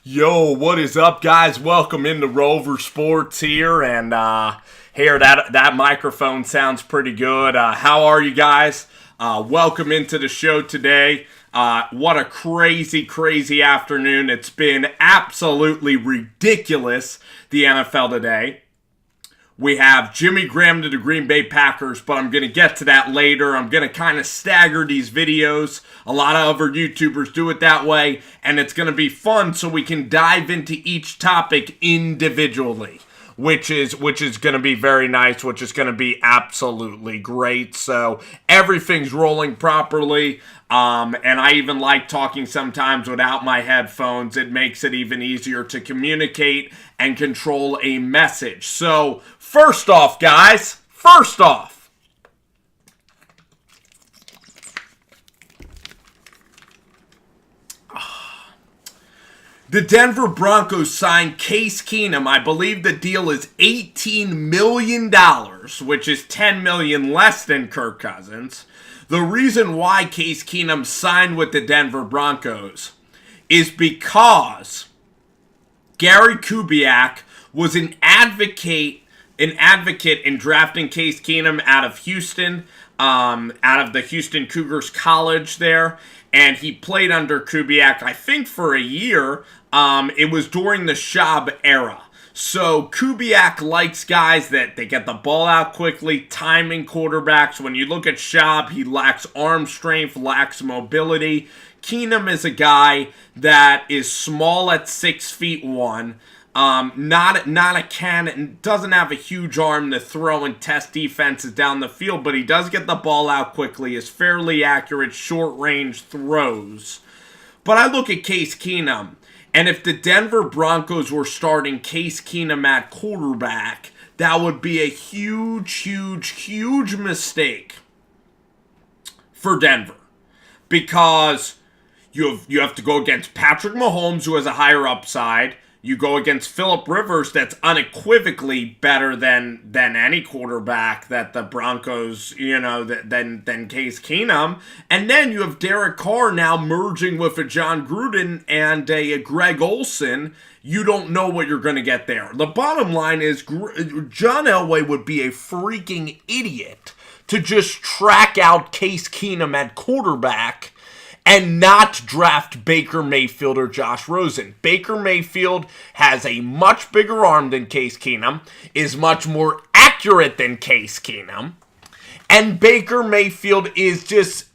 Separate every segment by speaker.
Speaker 1: Yo, what is up, guys? Welcome into Rover Sports here, and here that microphone sounds pretty good. How are you guys? Welcome into the show today. What a crazy afternoon. It's been absolutely ridiculous, the NFL today. We have Jimmy Graham to the Green Bay Packers, but I'm going to get to that later. I'm going to kind of stagger these videos. A lot of other YouTubers do it that way, and it's going to be fun so we can dive into each topic individually, which is going to be very nice, which is going to be absolutely great. So everything's rolling properly, and I even like talking sometimes without my headphones. It makes it even easier to communicate and control a message. So first off, guys, the Denver Broncos signed Case Keenum. I believe the deal is $18 million, which is $10 million less than Kirk Cousins. The reason why Case Keenum signed with the Denver Broncos is because Gary Kubiak was an advocate in drafting Case Keenum out of Houston, out of the Houston Cougars college there, and he played under Kubiak, I think, for a year. It was during the Schaub era. So Kubiak likes guys that they get the ball out quickly, timing quarterbacks. When you look at Schaub, he lacks arm strength, lacks mobility. Keenum is a guy that is small at 6'1", not a cannon, doesn't have a huge arm to throw and test defenses down the field, but he does get the ball out quickly, is fairly accurate, short-range throws. But I look at Case Keenum, and if the Denver Broncos were starting Case Keenum at quarterback, that would be a huge mistake for Denver. Because you have to go against Patrick Mahomes, who has a higher upside. You go against Phillip Rivers, that's unequivocally better than any quarterback that the Broncos, than Case Keenum. And then you have Derek Carr now merging with a John Gruden and a Greg Olsen. You don't know what you're going to get there. The bottom line is John Elway would be a freaking idiot to just track out Case Keenum at quarterback and not draft Baker Mayfield or Josh Rosen. Baker Mayfield has a much bigger arm than Case Keenum, is much more accurate than Case Keenum, and Baker Mayfield he's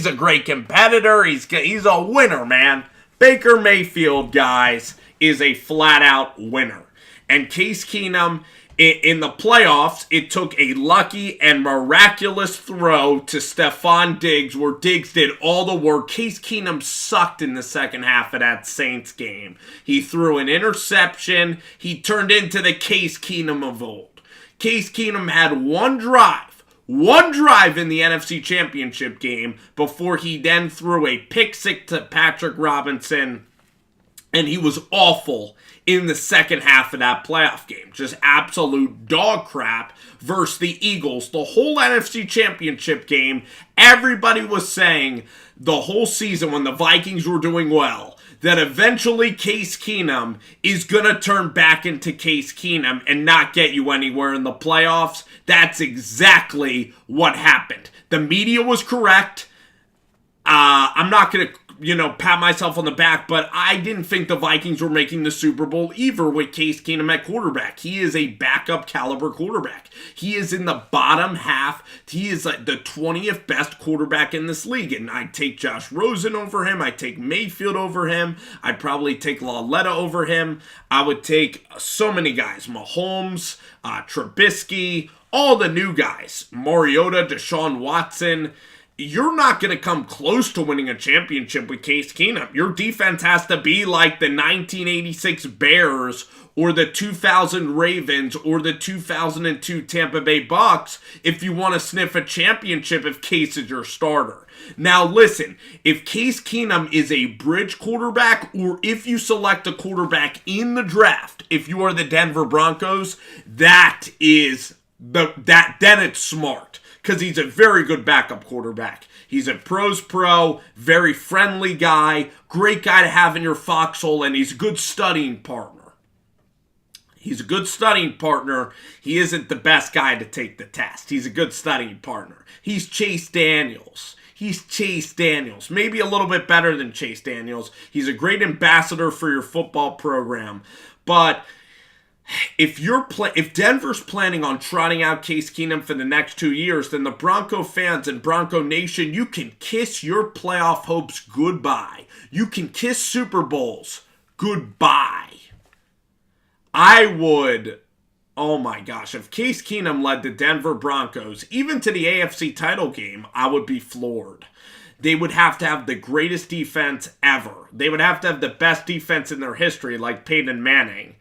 Speaker 1: a great competitor. He's a winner, man. Baker Mayfield, guys, is a flat-out winner. And Case Keenum, in the playoffs, it took a lucky and miraculous throw to Stephon Diggs, where Diggs did all the work. Case Keenum sucked in the second half of that Saints game. He threw an interception. He turned into the Case Keenum of old. Case Keenum had one drive in the NFC Championship game before he then threw a pick six to Patrick Robinson, and he was awful in the second half of that playoff game. Just absolute dog crap versus the Eagles. The whole NFC Championship game, everybody was saying the whole season when the Vikings were doing well, that eventually Case Keenum is going to turn back into Case Keenum and not get you anywhere in the playoffs. That's exactly what happened. The media was correct. I'm not going to pat myself on the back, but I didn't think the Vikings were making the Super Bowl either with Case Keenum at quarterback. He is a backup caliber quarterback. He is in the bottom half. He is like the 20th best quarterback in this league, and I'd take Josh Rosen over him. I'd take Mayfield over him. I'd probably take Lauletta over him. I would take so many guys. Mahomes, Trubisky, all the new guys. Mariota, Deshaun Watson. You're not going to come close to winning a championship with Case Keenum. Your defense has to be like the 1986 Bears or the 2000 Ravens or the 2002 Tampa Bay Bucks if you want to sniff a championship if Case is your starter. Now listen, if Case Keenum is a bridge quarterback, or if you select a quarterback in the draft, if you are the Denver Broncos, then it's smart. Because he's a very good backup quarterback. He's a pros pro, very friendly guy, great guy to have in your foxhole, and he's a good studying partner. He's a good studying partner. He isn't the best guy to take the test. He's a good studying partner. He's Chase Daniels. Maybe a little bit better than Chase Daniels. He's a great ambassador for your football program. But if Denver's planning on trotting out Case Keenum for the next 2 years, then the Bronco fans and Bronco Nation, you can kiss your playoff hopes goodbye. You can kiss Super Bowls goodbye. I would, oh my gosh, if Case Keenum led the Denver Broncos, even to the AFC title game, I would be floored. They would have to have the greatest defense ever. They would have to have the best defense in their history, like Peyton Manning.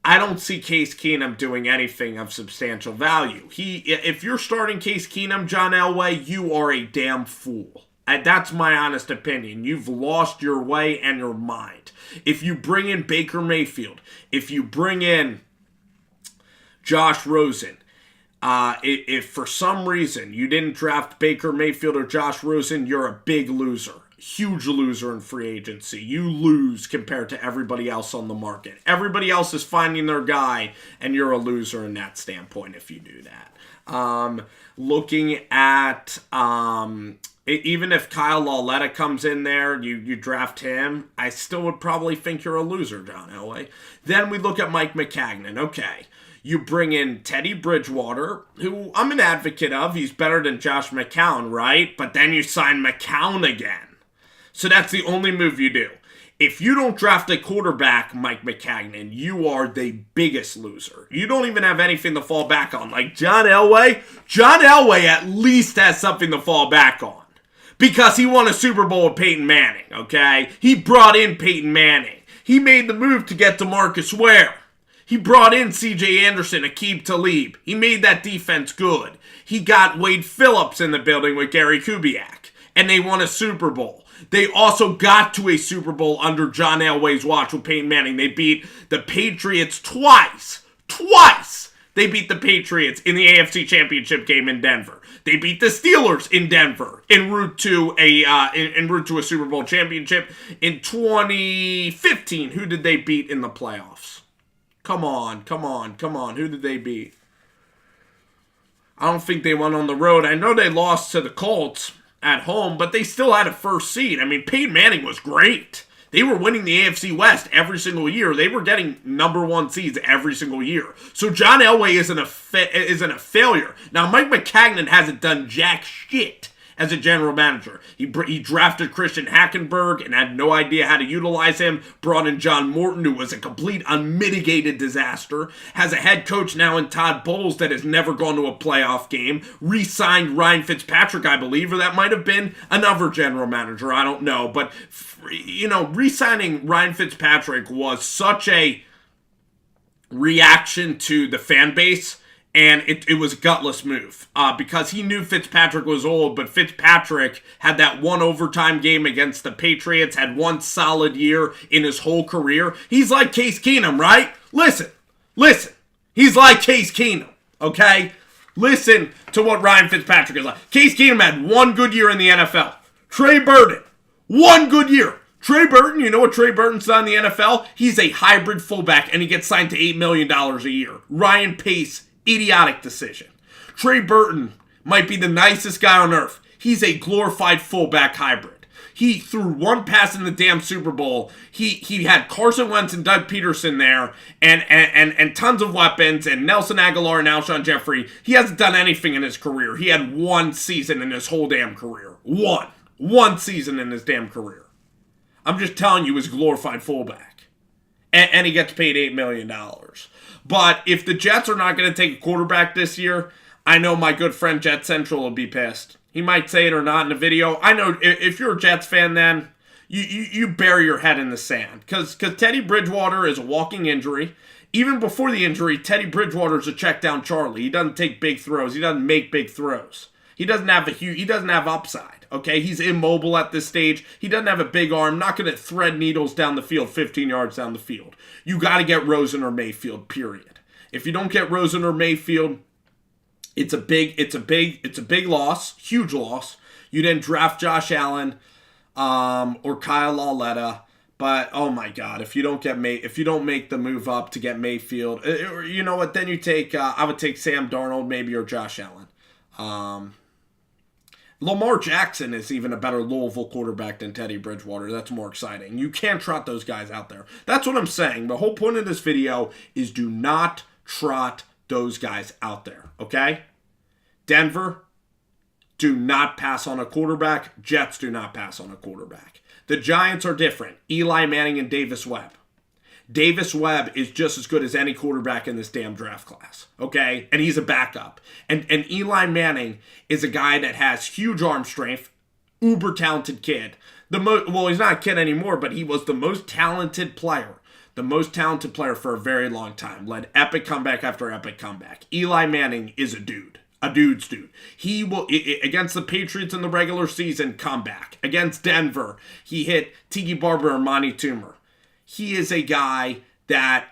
Speaker 1: I don't see Case Keenum doing anything of substantial value. If you're starting Case Keenum, John Elway, you are a damn fool. That's my honest opinion. You've lost your way and your mind. If you bring in Baker Mayfield, if you bring in Josh Rosen, if for some reason you didn't draft Baker Mayfield or Josh Rosen, you're a big loser. Huge loser in free agency. You lose compared to everybody else on the market. Everybody else is finding their guy, and you're a loser in that standpoint if you do that. Looking at even if Kyle Lauletta comes in there, you draft him, I still would probably think you're a loser, John Elway. Then we look at Mike Mcagnan. Okay, you bring in Teddy Bridgewater, who I'm an advocate of. He's better than Josh McCown, right? But then you sign McCown again. So that's the only move you do. If you don't draft a quarterback, Mike Mcagnan, you are the biggest loser. You don't even have anything to fall back on. Like John Elway at least has something to fall back on. Because he won a Super Bowl with Peyton Manning, okay? He brought in Peyton Manning. He made the move to get DeMarcus Ware. He brought in C.J. Anderson, Aqib Talib. He made that defense good. He got Wade Phillips in the building with Gary Kubiak. And they won a Super Bowl. They also got to a Super Bowl under John Elway's watch with Peyton Manning. They beat the Patriots twice. They beat the Patriots in the AFC Championship game in Denver. They beat the Steelers in Denver en route to a Super Bowl championship. In 2015, who did they beat in the playoffs? Come on. Who did they beat? I don't think they went on the road. I know they lost to the Colts at home, but they still had a first seed. I mean, Peyton Manning was great. They were winning the AFC West every single year. They were getting number one seeds every single year. So John Elway isn't a failure. Now, Mike Mcagnan hasn't done jack shit as a general manager. He drafted Christian Hackenberg and had no idea how to utilize him. Brought in John Morton, who was a complete unmitigated disaster. Has a head coach now in Todd Bowles that has never gone to a playoff game. Re-signed Ryan Fitzpatrick, I believe, or that might have been another general manager. I don't know. But, re-signing Ryan Fitzpatrick was such a reaction to the fan base. And it was a gutless move because he knew Fitzpatrick was old, but Fitzpatrick had that one overtime game against the Patriots, had one solid year in his whole career. He's like Case Keenum, right? Listen. He's like Case Keenum, okay? Listen to what Ryan Fitzpatrick is like. Case Keenum had one good year in the NFL. Trey Burton, one good year. Trey Burton, you know what Trey Burton's done in the NFL? He's a hybrid fullback, and he gets signed to $8 million a year. Ryan Pace, idiotic decision. Trey Burton might be the nicest guy on earth. He's a glorified fullback hybrid. He threw one pass in the damn Super Bowl. He had Carson Wentz and Doug Peterson there and tons of weapons and Nelson Aguilar and Alshon Jeffrey. He hasn't done anything in his career. He had one season in his whole damn career. One season in his damn career. I'm just telling you, he's a glorified fullback. And he gets paid $8 million. But if the Jets are not going to take a quarterback this year, I know my good friend Jet Central will be pissed. He might say it or not in the video. I know if you're a Jets fan, then you bury your head in the sand. Because Teddy Bridgewater is a walking injury. Even before the injury, Teddy Bridgewater is a check down Charlie. He doesn't take big throws. He doesn't make big throws. He doesn't have upside. Okay, he's immobile at this stage. He doesn't have a big arm. Not going to thread needles down the field, 15 yards down the field. You got to get Rosen or Mayfield. Period. If you don't get Rosen or Mayfield, it's a big loss, huge loss. You didn't draft Josh Allen or Kyle Lauletta. But oh my God, if you don't make the move up to get Mayfield, you know what? Then you take I would take Sam Darnold maybe or Josh Allen. Lamar Jackson is even a better Louisville quarterback than Teddy Bridgewater. That's more exciting. You can't trot those guys out there. That's what I'm saying. The whole point of this video is do not trot those guys out there. Okay? Denver, do not pass on a quarterback. Jets do not pass on a quarterback. The Giants are different. Eli Manning and Davis Webb. Davis Webb is just as good as any quarterback in this damn draft class, okay? And he's a backup. And Eli Manning is a guy that has huge arm strength, uber talented kid. Well, he's not a kid anymore, but he was the most talented player. The most talented player for a very long time. Led epic comeback after epic comeback. Eli Manning is a dude. A dude's dude. He will, against the Patriots in the regular season, come back. Against Denver, he hit Tiki Barber and Monty Toomer. He is a guy that,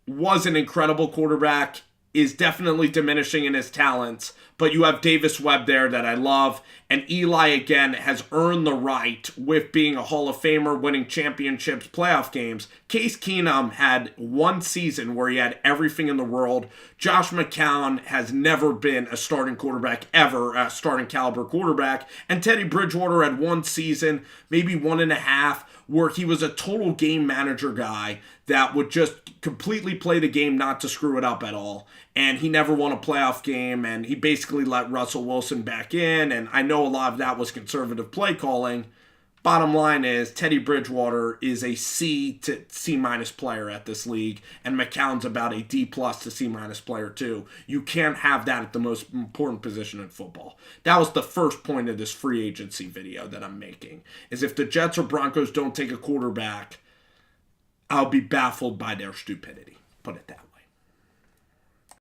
Speaker 1: was an incredible quarterback, is definitely diminishing in his talents, but you have Davis Webb there that I love, and Eli, again, has earned the right with being a Hall of Famer, winning championships, playoff games. Case Keenum had one season where he had everything in the world. Josh McCown has never been a starting quarterback ever, a starting caliber quarterback, and Teddy Bridgewater had one season, maybe 1.5, where he was a total game manager guy that would just completely play the game not to screw it up at all. And he never won a playoff game, and he basically let Russell Wilson back in, and I know a lot of that was conservative play calling. Bottom line is, Teddy Bridgewater is a C to C- player at this league, and McCown's about a D+ to C- player too. You can't have that at the most important position in football. That was the first point of this free agency video that I'm making, is if the Jets or Broncos don't take a quarterback, I'll be baffled by their stupidity.